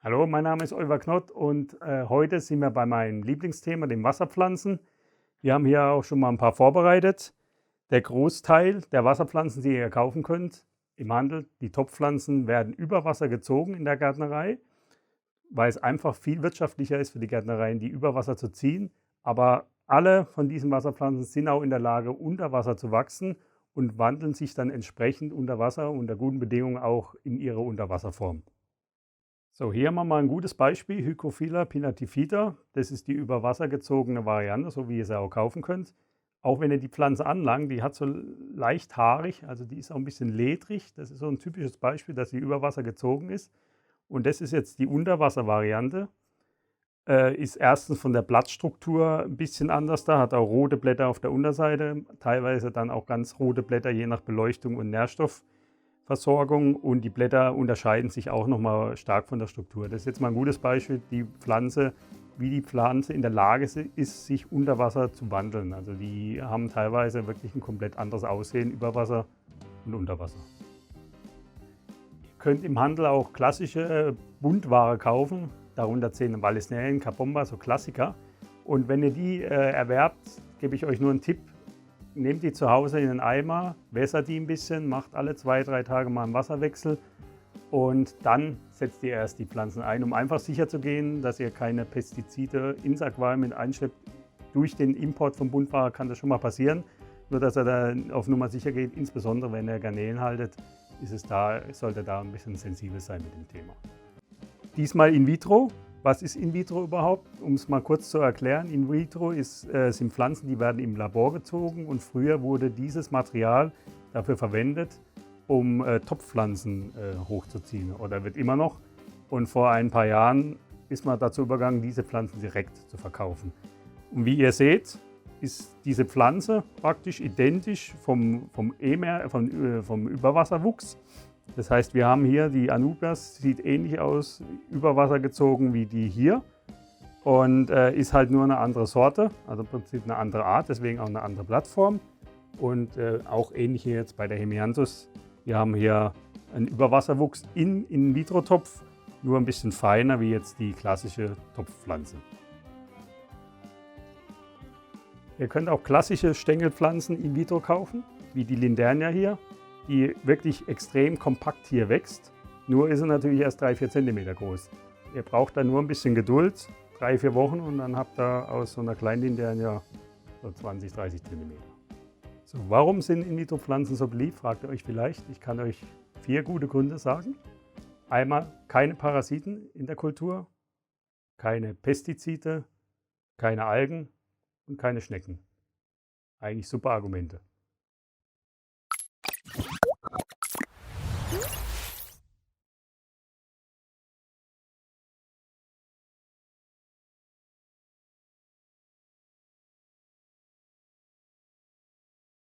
Hallo, mein Name ist Oliver Knott und heute sind wir bei meinem Lieblingsthema, den Wasserpflanzen. Wir haben hier auch schon mal ein paar vorbereitet. Der Großteil der Wasserpflanzen, die ihr kaufen könnt im Handel, die Topfpflanzen, werden über Wasser gezogen in der Gärtnerei, weil es einfach viel wirtschaftlicher ist für die Gärtnereien, die über Wasser zu ziehen. Aber alle von diesen Wasserpflanzen sind auch in der Lage, unter Wasser zu wachsen und wandeln sich dann entsprechend unter Wasser unter guten Bedingungen auch in ihre Unterwasserform. So, hier haben wir mal ein gutes Beispiel, Hygrophila pinnatifida. Das ist die über Wasser gezogene Variante, so wie ihr sie auch kaufen könnt. Auch wenn ihr die Pflanze anlangt, die hat so leicht haarig, also die ist auch ein bisschen ledrig. Das ist so ein typisches Beispiel, dass sie über Wasser gezogen ist. Und das ist jetzt die Unterwasservariante. Ist erstens von der Blattstruktur ein bisschen anders da, hat auch rote Blätter auf der Unterseite, teilweise dann auch ganz rote Blätter, je nach Beleuchtung und Nährstoffversorgung, und die Blätter unterscheiden sich auch nochmal stark von der Struktur. Das ist jetzt mal ein gutes Beispiel, wie die Pflanze in der Lage ist, sich unter Wasser zu wandeln. Also die haben teilweise wirklich ein komplett anderes Aussehen über Wasser und unter Wasser. Ihr könnt im Handel auch klassische Buntware kaufen, darunter zählen Vallisnellen, Carbomba, so Klassiker. Und wenn ihr die erwerbt, gebe ich euch nur einen Tipp: Nehmt die zu Hause in einen Eimer, wässert die ein bisschen, macht alle 2-3 Tage mal einen Wasserwechsel und dann setzt ihr erst die Pflanzen ein, um einfach sicher zu gehen, dass ihr keine Pestizide ins Aquarium mit einschleppt. Durch den Import von Buntware kann das schon mal passieren, nur dass ihr da auf Nummer sicher geht. Insbesondere wenn ihr Garnelen haltet, sollte da ein bisschen sensibel sein mit dem Thema. Diesmal in vitro. Was ist in vitro überhaupt? Um es mal kurz zu erklären, in vitro sind Pflanzen, die werden im Labor gezogen, und früher wurde dieses Material dafür verwendet, um Topfpflanzen hochzuziehen, oder wird immer noch. Und vor ein paar Jahren ist man dazu übergegangen, diese Pflanzen direkt zu verkaufen. Und wie ihr seht, ist diese Pflanze praktisch identisch vom Überwasserwuchs. Das heißt, wir haben hier die Anubias, sieht ähnlich aus, über Wasser gezogen wie die hier, und ist halt nur eine andere Sorte, also im Prinzip eine andere Art, deswegen auch eine andere Blattform. Und auch ähnlich hier jetzt bei der Hemianthus. Wir haben hier einen Überwasserwuchs in In-vitro-Topf, nur ein bisschen feiner wie jetzt die klassische Topfpflanze. Ihr könnt auch klassische Stängelpflanzen in vitro kaufen, wie die Lindernja hier, die wirklich extrem kompakt hier wächst. Nur ist sie natürlich erst 3-4 cm groß. Ihr braucht da nur ein bisschen Geduld, 3-4 Wochen, und dann habt ihr aus so einer kleinen Lindernja so 20-30 cm. So, warum sind In-vitro-Pflanzen so beliebt, fragt ihr euch vielleicht. Ich kann euch 4 gute Gründe sagen. Einmal keine Parasiten in der Kultur, keine Pestizide, keine Algen und keine Schnecken. Eigentlich super Argumente.